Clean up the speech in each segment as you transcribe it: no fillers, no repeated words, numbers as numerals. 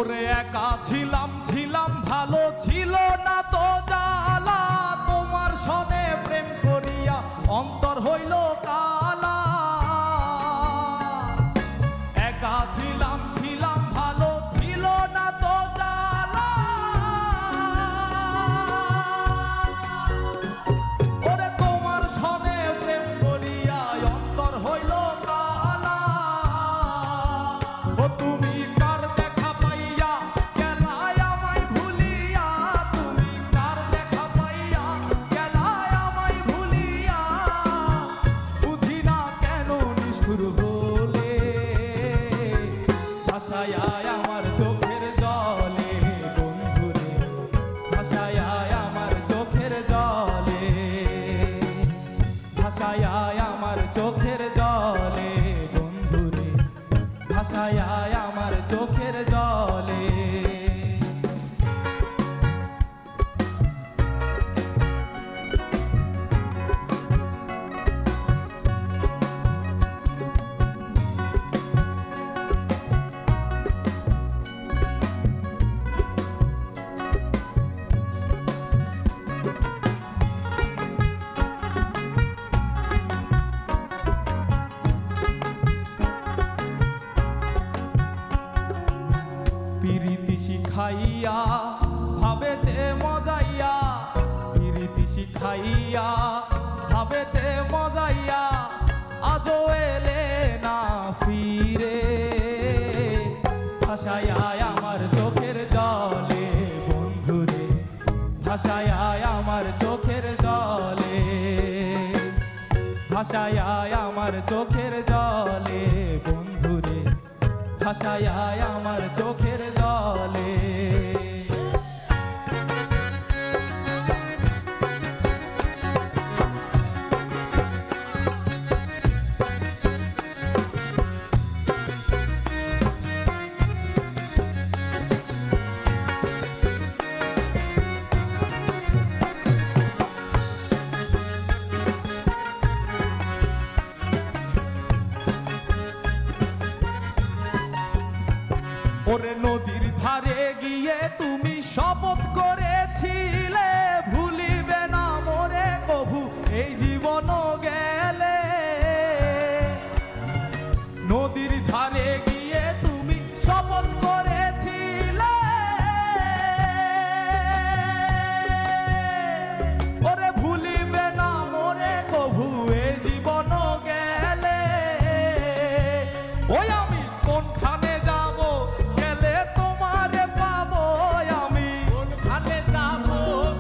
ওরে একা ছিলাম ছিলাম ভালো ছিল না তো জ্বালা, তোমার সনে প্রেম করিয়া অন্তর হইল কালা। একা ছিলাম ছিলাম ভালো ছিল না তো জ্বালা, ওরে তোমার সনে প্রেম করিয়া অন্তর হইল কালা। ও তুমি কার দেখা পাইয়া গেলায় আমায় ভুলিয়া, তুমি কার দেখা পাইয়া গেলায় আমায় ভুলিয়া, বুঝি না কেন নিষ্ঠুর হলে ভাসায় আমার চোখের জলে বন্ধুরে, ভাসায় আমার চোখের জলে, ভাসায় আমার চোখের জলে বন্ধুরে, ভাসায় আমার চোখের জলে। পিরিতি শিখাইয়া ভাবেতে মজাইয়া, পিরিতি শিখাইয়া ভাবেতে মজাইয়া, আজও এলে না ফিরে, ভাসায় আমার চোখের জলে বন্ধুরে, ভাসায় আমার চোখের জলে, ভাসায় আমার চোখের জলে বন্ধুরে, ভাসায় আমার চোখের জলে। ওরে নদীর ধারে গিয়ে তুমি শপথ করেছিলে, ভুলিবে না মোরে কভু এই জীবন গেলে। নদীর ধারে গিয়ে তুমি শপথ করেছিলে, ওরে ভুলিবে না মোরে কভু এই জীবন গেলে। ওই আমি কোনখানে যাব গেলে তোমারে পাবো, আমি কোনখানে যাব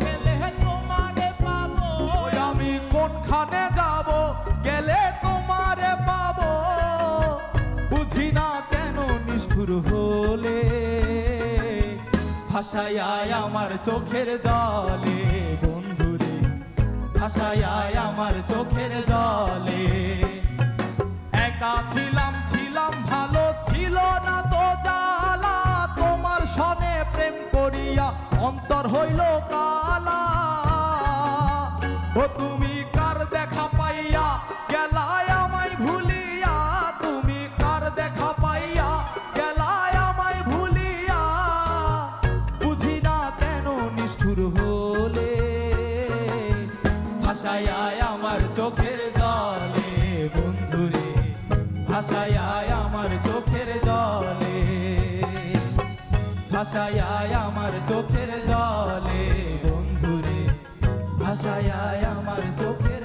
গেলে তোমারে পাবো, ওই আমি কোনখানে যাব গেলে তোমারে পাবো, বুঝি না কেন নিষ্ঠুর হলে ভাসায় আমার চোখের জলে বন্ধুরে, ভাসায় আমার চোখের জলে। একা ছিলাম ছিলাম ভালো ছিল না তো জ্বালা, তোমার সনে প্রেম করিয়া অন্তর হইল কালা। ও তুমি কার দেখা পাইয়া গেলায় আমায় ভুলিয়া, তুমি কার দেখা পাইয়া গেলায় আমায় ভুলিয়া, বুঝি না কেন নিষ্ঠুর হলে ভাসায় আমার চোখের জলে বন্ধুরে, ভাসায় আমার চোখের জলে, ভাসায় আমার চোখের জলে বন্ধুরে, ভাসায় আমার চোখের